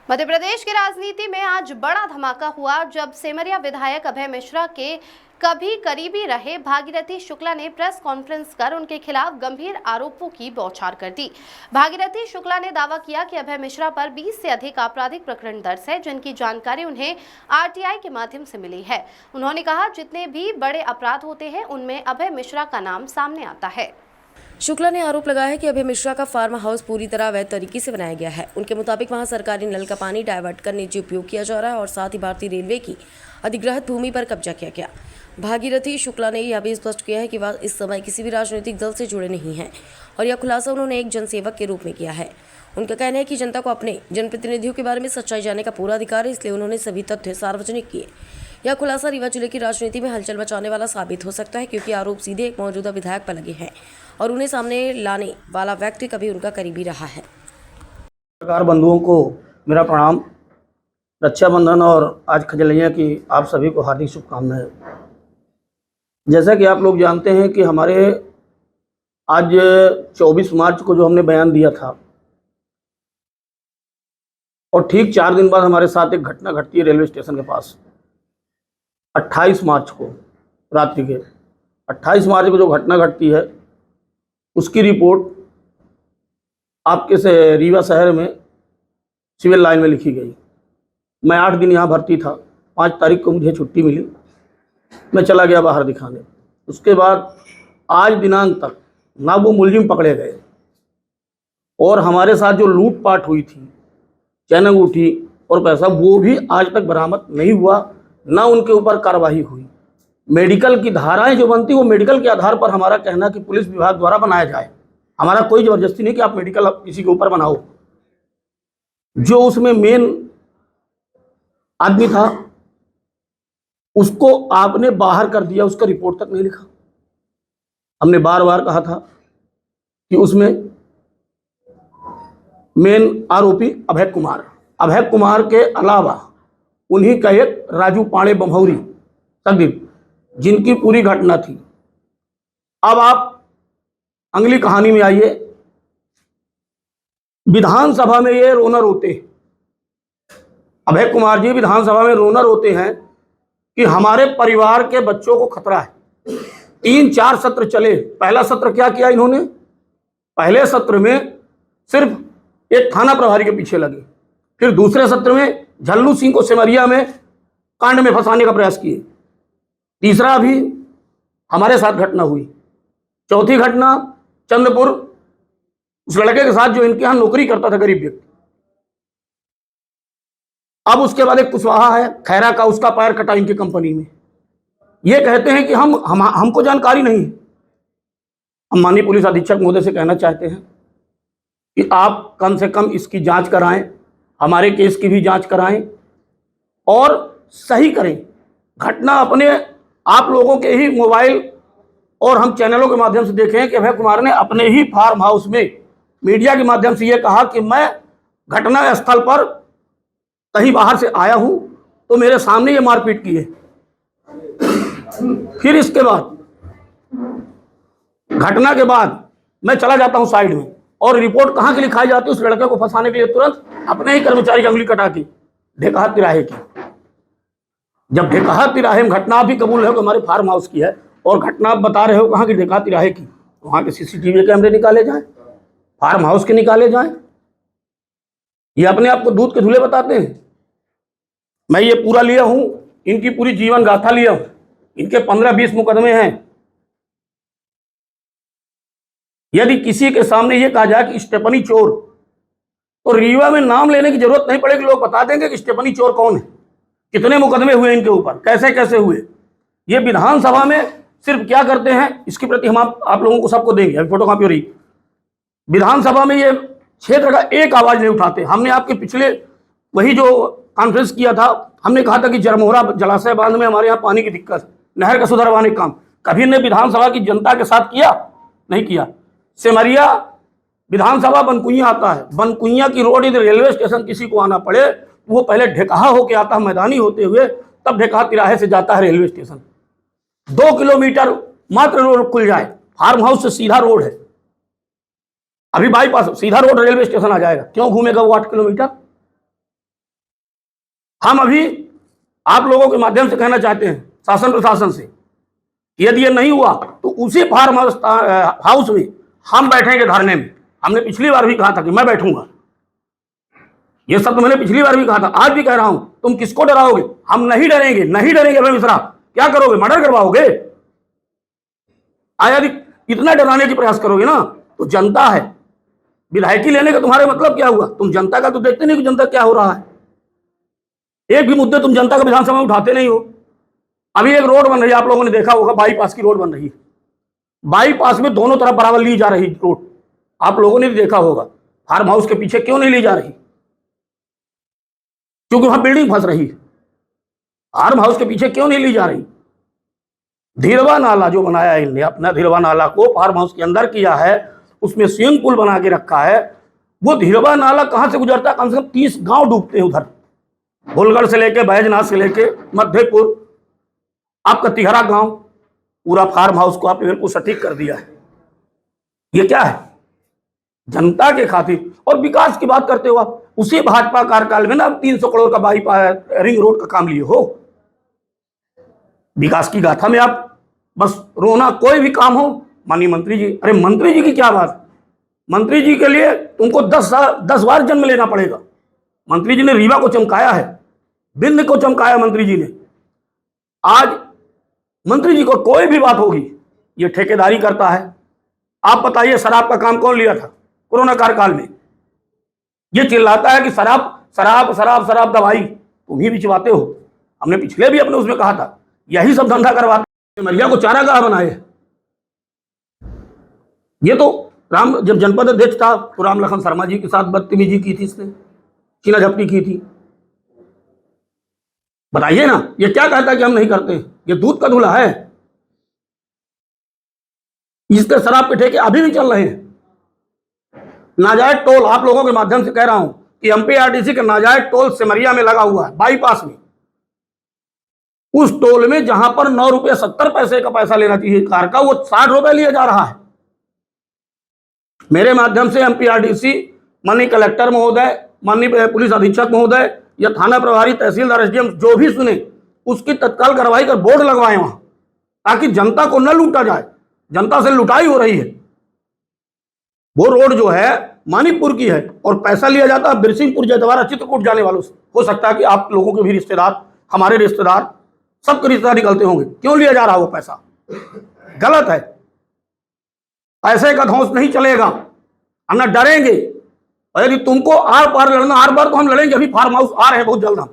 मध्य प्रदेश की राजनीति में आज बड़ा धमाका हुआ जब सेमरिया विधायक अभय मिश्रा के कभी करीबी रहे भागीरथी शुक्ला ने प्रेस कॉन्फ्रेंस कर उनके खिलाफ गंभीर आरोपों की बौछार कर दी। भागीरथी शुक्ला ने दावा किया कि अभय मिश्रा पर 20 से अधिक आपराधिक प्रकरण दर्ज है, जिनकी जानकारी उन्हें आरटीआई के माध्यम से मिली है। उन्होंने कहा, जितने भी बड़े अपराध होते हैं उनमें अभय मिश्रा का नाम सामने आता है। शुक्ला ने आरोप लगाया है कि अभय मिश्रा का फार्म हाउस पूरी तरह अवैध तरीके से बनाया गया है। उनके मुताबिक वहां सरकारी नल का पानी डायवर्ट कर निजी उपयोग किया जा रहा है और साथ ही भारतीय रेलवे की अधिग्रहित भूमि पर कब्जा किया गया। भागीरथी शुक्ला ने यह भी स्पष्ट किया है कि वह इस समय किसी भी राजनीतिक दल से जुड़े नहीं हैं और यह खुलासा उन्होंने एक जनसेवक के रूप में किया है। उनका कहना है कि जनता को अपने जनप्रतिनिधियों के बारे में सच्चाई जानने का पूरा अधिकार है, इसलिए उन्होंने सभी तथ्य सार्वजनिक किए। यह खुलासा रीवा जिले की राजनीति में हलचल मचाने वाला साबित हो सकता है, क्योंकि आरोप सीधे एक मौजूदा विधायक पर लगे हैं और उन्हें सामने लाने वाला व्यक्ति कभी उनका करीबी रहा है। पत्रकार बंधुओं को मेरा प्रणाम। रक्षाबंधन और आज खजलैया की आप सभी को हार्दिक शुभकामनाएं। जैसा कि आप लोग जानते हैं कि हमारे आज 24 मार्च को जो हमने बयान दिया था और ठीक 4 दिन बाद हमारे साथ एक घटना घटती है रेलवे स्टेशन के पास। 28 मार्च को रात्रि के 28 मार्च को जो घटना घटती है उसकी रिपोर्ट आपके से रीवा शहर में सिविल लाइन में लिखी गई। मैं 8 दिन यहाँ भर्ती था। 5 तारीख को मुझे छुट्टी मिली, मैं चला गया बाहर दिखाने। उसके बाद आज दिनांक तक ना वो मुलजिम पकड़े गए और हमारे साथ जो लूटपाट हुई थी, चैन अंगूठी और पैसा, वो भी आज तक बरामद नहीं हुआ, ना उनके ऊपर कार्रवाई हुई। मेडिकल की धाराएं जो बनती वो मेडिकल के आधार पर हमारा कहना कि पुलिस विभाग द्वारा बनाया जाए। हमारा कोई जबरदस्ती नहीं कि आप मेडिकल किसी के ऊपर बनाओ। जो उसमें मेन आदमी था उसको आपने बाहर कर दिया, उसका रिपोर्ट तक नहीं लिखा। हमने बार बार कहा था कि उसमें मेन आरोपी अभय कुमार के अलावा उन्हीं का एक राजू पांडे बम्हौरी सदीप, जिनकी पूरी घटना थी। अब आप अगली कहानी में आइए। विधानसभा में ये रोना रोते, अभय कुमार जी विधानसभा में रोना रोते हैं कि हमारे परिवार के बच्चों को खतरा है। 3-4 सत्र चले। पहला सत्र क्या किया इन्होंने? पहले सत्र में सिर्फ एक थाना प्रभारी के पीछे लगे। फिर दूसरे सत्र में झल्लू सिंह को सिमरिया में कांड में फंसाने का प्रयास किए। तीसरा भी हमारे साथ घटना हुई। चौथी घटना चंद्रपुर, उस लड़के के साथ जो इनके यहाँ नौकरी करता था, गरीब व्यक्ति। अब उसके बाद एक कुशवाहा है खैरा का, उसका पैर कटा इनकी कंपनी में। ये कहते हैं कि हमको जानकारी नहीं है। हम माननीय पुलिस अधीक्षक महोदय से कहना चाहते हैं कि आप कम से कम इसकी जांच कराएं, हमारे केस की भी जांच कराएं और सही करें। घटना अपने आप लोगों के ही मोबाइल और हम चैनलों के माध्यम से देखें कि अभय कुमार ने अपने ही फार्म हाउस में मीडिया के माध्यम से ये कहा कि मैं घटना स्थल पर कहीं बाहर से आया हूं तो मेरे सामने ये मारपीट की है। फिर इसके बाद घटना के बाद मैं चला जाता हूं साइड में और रिपोर्ट कहां की लिखाई जाती है? उस लड़के को फंसाने के लिए तुरंत अपने ही कर्मचारी की अंगुली कटा की, ढेकहा तिराहे की। जब ढेकहा तिराहे में घटना भी कबूल है कि हमारे फार्म हाउस की है और घटना आप बता रहे हो कहाँ की ढेकहा तिराहे की, वहाँ के सीसीटीवी कैमरे निकाले जाएं, फार्म हाउस के निकाले जाएं। ये अपने आप को दूध के धुले बताते हैं। मैं ये पूरा लिया हूं, इनकी पूरी जीवन गाथा लिया हूं। इनके 15-20 मुकदमे हैं। यदि किसी के सामने ये कहा जाए कि स्टेफनी चोर, तो रीवा में नाम लेने की जरूरत नहीं पड़ेगी, लोग बता देंगे कि स्टेफनी चोर कौन है, कितने मुकदमे हुए इनके ऊपर, कैसे कैसे हुए। ये विधानसभा में सिर्फ क्या करते हैं, इसके प्रति हम आप लोगों को सबको देंगे, अभी फोटो कॉपी हो रही। विधानसभा में ये क्षेत्र का एक आवाज नहीं उठाते। हमने आपके पिछले वही जो कॉन्फ्रेंस किया था, हमने कहा था कि जरमोहरा जलाशय बांध में हमारे यहाँ पानी की दिक्कत है, नहर का सुधरवाने का काम कभी ने विधानसभा की जनता के साथ किया? नहीं किया। सिमरिया विधानसभा बनकुइया आता है, बनकुइया की रोड इधर रेलवे स्टेशन किसी को आना पड़े वो पहले ढेकहा होके आता है, मैदानी होते हुए, तब ढेकहा तिराहे से जाता है रेलवे स्टेशन। 2 किलोमीटर मात्र रोड खुल जाए, फार्म हाउस से सीधा रोड है, अभी बाईपास सीधा रोड रेलवे स्टेशन आ जाएगा। क्यों घूमेगा वो 8 किलोमीटर? हम अभी आप लोगों के माध्यम से कहना चाहते हैं शासन प्रशासन से, यदि ये नहीं हुआ तो उसी फार्म हाउस में हम बैठेंगे धरने में। हमने पिछली बार भी कहा था कि मैं बैठूंगा, ये सब तो मैंने पिछली बार भी कहा था, आज भी कह रहा हूं। तुम किसको डराओगे? हम नहीं डरेंगे, नहीं डरेंगे। अभय मिश्रा क्या करोगे? मर्डर करवाओगे? यदि इतना डराने की प्रयास करोगे ना तो जनता है, विधायकी लेने का तुम्हारे मतलब क्या हुआ? तुम जनता का तो देखते नहीं कि जनता क्या हो रहा है। एक भी मुद्दे तुम जनता का विधानसभा में उठाते नहीं हो। अभी एक रोड बन रही है, आप लोगों ने देखा होगा, बाईपास की रोड बन रही है। बाईपास में दोनों तरफ बराबर ली जा रही रोड, आप लोगों ने भी देखा होगा। फार्म हाउस के पीछे क्यों नहीं ली जा रही? क्योंकि वहां बिल्डिंग फंस रही है। फार्म हाउस के पीछे क्यों नहीं ली जा रही? धीरवा नाला जो बनाया है इनने, अपना धीरवा नाला को फार्म हाउस के अंदर किया है, उसमें स्विमिंग पूल बना के रखा है। वो धीरवा नाला कहां से गुजरता है? कम से कम 30 गांव डूबते हैं उधर, भोलगढ़ से लेके, बैजनाथ से लेके मध्यपुर, आपका तिहरा गांव, पूरा फार्म हाउस को आपने बिल्कुल सटीक कर दिया है। ये क्या है? जनता के खातिर। और विकास की बात करते हो आप, उसी भाजपा कार्यकाल में ना 300 करोड़ का बाईपास रिंग रोड का काम लिए हो। विकास की गाथा में आप बस रोना, कोई भी काम हो माननीय मंत्री जी। अरे मंत्री जी की क्या बात, मंत्री जी के लिए तुमको 10 बार जन्म लेना पड़ेगा। मंत्री जी ने रीवा को चमकाया है, बिंद को चमकाया मंत्री जी ने। आज मंत्री जी को कोई भी बात होगी, ये ठेकेदारी करता है। आप बताइए, शराब का काम कौन लिया था कोरोना कार्यकाल में? ये चिल्लाता है कि शराब शराब शराब शराब दवाई, तुम ही बिचवाते हो। हमने पिछले भी अपने उसमें कहा था, यही सब धंधा करवाते। सिमरिया को चारागाह बनाए। ये तो राम जब जनपद अध्यक्ष था तो राम लखन शर्मा जी के साथ बदतमीजी की थी, इसने चीना झपटी की थी। बताइए ना, ये क्या कहता है कि हम नहीं करते? ये दूध का धुला है। इसके शराब के ठेके अभी भी चल रहे हैं। नाजायज टोल, आप लोगों के माध्यम से कह रहा हूं कि एमपीआरडीसी का नाजायज टोल सिमरिया में लगा हुआ है, बाईपास में। उस टोल में जहां पर 9 रुपये 70 पैसे का पैसा लेना चाहिए कार का, वो 60 रुपए लिया जा रहा है। मेरे माध्यम से एमपीआरडीसी, माननीय कलेक्टर महोदय, माननीय पुलिस अधीक्षक महोदय या थाना प्रभारी, तहसीलदार, एसडीएम जो भी सुने, उसकी तत्काल कार्रवाई कर बोर्ड लगवाएं वहां, ताकि जनता को न लूटा जाए। जनता से लुटाई हो रही है। वो रोड जो है मानीपुर की है और पैसा लिया जाता है बिरसिंहपुर, जयद्वारा, चित्रकूट जाने वालों से। हो सकता है कि आप लोगों के भी रिश्तेदार, हमारे रिश्तेदार, सबके रिश्तेदार निकलते होंगे। क्यों लिया जा रहा है वो पैसा? गलत है। पैसे का ध्वंस नहीं चलेगा, हम ना डरेंगे। और यदि तुमको आर पार लड़ना, आर पार तो हम लड़ेंगे। अभी फार्म हाउस आ रहे हैं बहुत जल्द, हम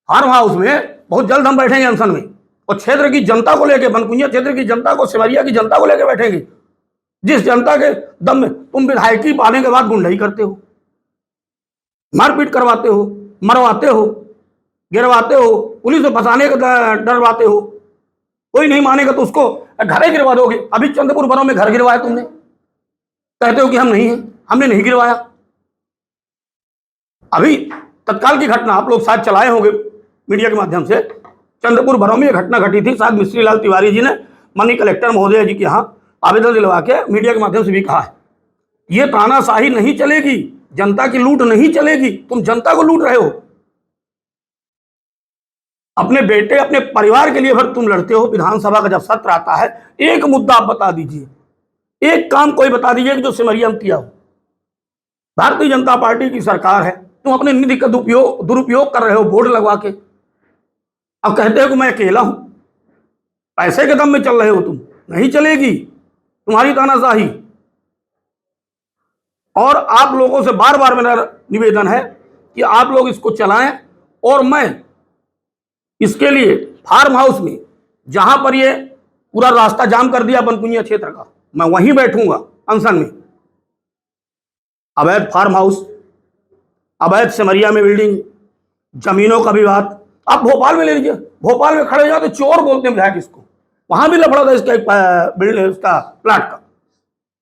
फार्म हाउस में बहुत जल्द हम बैठेंगे अनशन में, और क्षेत्र की जनता को लेकर, बनकुंजा क्षेत्र की जनता को, सिमरिया की जनता को लेकर बैठेंगे। जिस जनता के दम में तुम विधायकी पाने के बाद गुंडाई करते हो, मारपीट करवाते हो, मरवाते हो, गिरवाते हो, पुलिस में फंसाने का डरवाते हो, कोई नहीं मानेगा तो उसको घरे गिरवा दोगे। अभी चंद्रपुर बरौं में घर गिरवाया तुमने, कहते हो कि हम नहीं हैं, हमने नहीं गिरवाया। अभी तत्काल की घटना आप लोग शायद चलाए होंगे मीडिया के माध्यम से, चंद्रपुर बरौं में यह घटना घटी थी। शायद मिस्त्री लाल तिवारी जी ने माननीय कलेक्टर महोदय जी के यहाँ आवेदन दिलवा के मीडिया के माध्यम से भी कहा है, ये तानाशाही नहीं चलेगी, जनता की लूट नहीं चलेगी। तुम जनता को लूट रहे हो। अपने बेटे, अपने परिवार के लिए फिर तुम लड़ते हो। विधानसभा का जब सत्र आता है, एक मुद्दा आप बता दीजिए, एक काम कोई बता दीजिए कि जो सिमरिया में किया हो। भारतीय जनता पार्टी की सरकार है, तुम अपने निधि का दुरुपयोग कर रहे हो बोर्ड लगवा के। अब कहते हो कि मैं अकेला हूं, पैसे के दम में चल रहे हो तुम। नहीं चलेगी तुम्हारी तानाशाही। और आप लोगों से बार बार मेरा निवेदन है कि आप लोग इसको चलाएं, और मैं इसके लिए फार्म हाउस में, जहां पर ये पूरा रास्ता जाम कर दिया बनकुंजा क्षेत्र का, मैं वहीं बैठूंगा अनशन में। अवैध फार्म हाउस, अवैध सिमरिया में बिल्डिंग, जमीनों का विवाद, आप भोपाल में ले लीजिए। भोपाल में खड़े जाते चोर बोलते हैं विधायक इसको, वहां भी लफड़ा था इसका, एक बिल्डिंग, इसका प्लाट का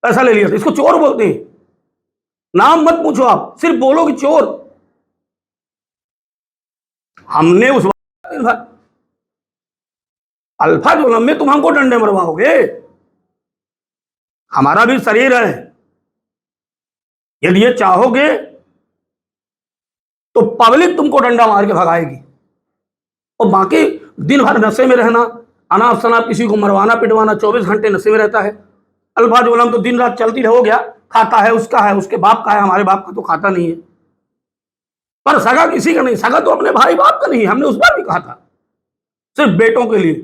पैसा ले लिया था, इसको चोर बोलते हैं। नाम मत पूछो, आप सिर्फ बोलो कि चोर। हमने उस अल्फा जोलम में तुम हमको डंडे मरवाओगे? हमारा भी शरीर है, यदि ये चाहोगे तो पब्लिक तुमको डंडा मार के भगाएगी। और बाकी दिन भर नशे में रहना, अनाप शनाप किसी को मरवाना पिटवाना, 24 घंटे नशे में रहता है। अल्फाज उलम तो दिन रात चलती हो गया, खाता है उसका है, उसके बाप का है, हमारे बाप का तो खाता नहीं है। पर सगा किसी का नहीं, सगा तो अपने भाई बाप का नहीं, हमने उस बार भी कहा था, सिर्फ बेटों के लिए।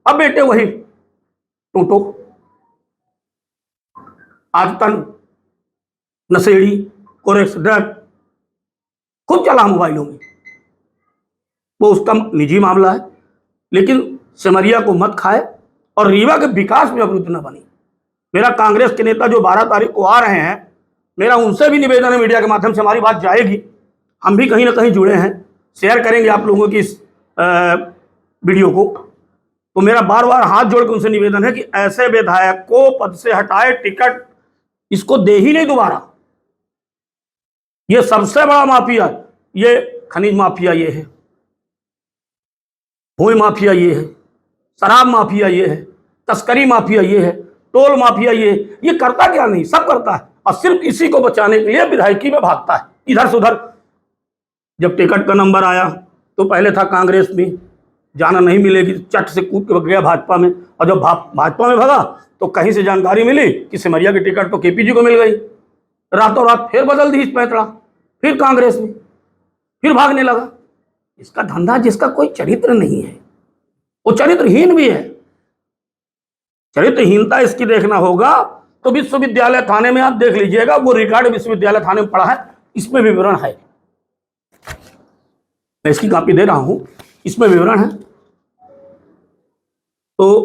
अब बेटे वही टोटो, आदतन, नशेड़ी, कोरेक्स, ड्रग खूब चला मोबाइलों में, वो उसका निजी मामला है। लेकिन सिमरिया को मत खाए और रीवा के विकास में अवरुद्ध न बनी। मेरा कांग्रेस के नेता जो 12 तारीख को आ रहे हैं, मेरा उनसे भी निवेदन है, मीडिया के माध्यम से हमारी बात जाएगी, हम भी कहीं ना कहीं जुड़े हैं, शेयर करेंगे आप लोगों की इस वीडियो को। तो मेरा बार बार हाथ जोड़ के उनसे निवेदन है कि ऐसे विधायक को पद से हटाए, टिकट इसको दे ही नहीं दोबारा। ये सबसे बड़ा माफिया, ये खनिज माफिया ये है, भूमि माफिया ये है, शराब माफिया ये है, तस्करी माफिया ये है, टोल माफिया ये करता क्या नहीं, सब करता है। और सिर्फ इसी को बचाने के लिए विधायकी में भागता है इधर से उधर। जब टिकट का नंबर आया तो पहले था कांग्रेस में, जाना नहीं मिलेगी, चट से कूद के गया भाजपा में। और जब भाजपा में भागा तो कहीं से जानकारी मिली कि सिमरिया की टिकट तो केपी जी को मिल गई। रातों रात फिर बदल दी इस पैतरा, फिर कांग्रेस में, फिर भागने लगा। इसका धंधा, जिसका कोई चरित्र नहीं है वो चरित्रहीन भी है। चरित्रहीनता इसकी देखना होगा तो विश्वविद्यालय थाने में आप देख लीजिएगा, वो रिकॉर्ड विश्वविद्यालय थाने में पड़ा है, इसमें विवरण है। मैं इसकी कॉपी दे रहा हूं, इसमें विवरण है। तो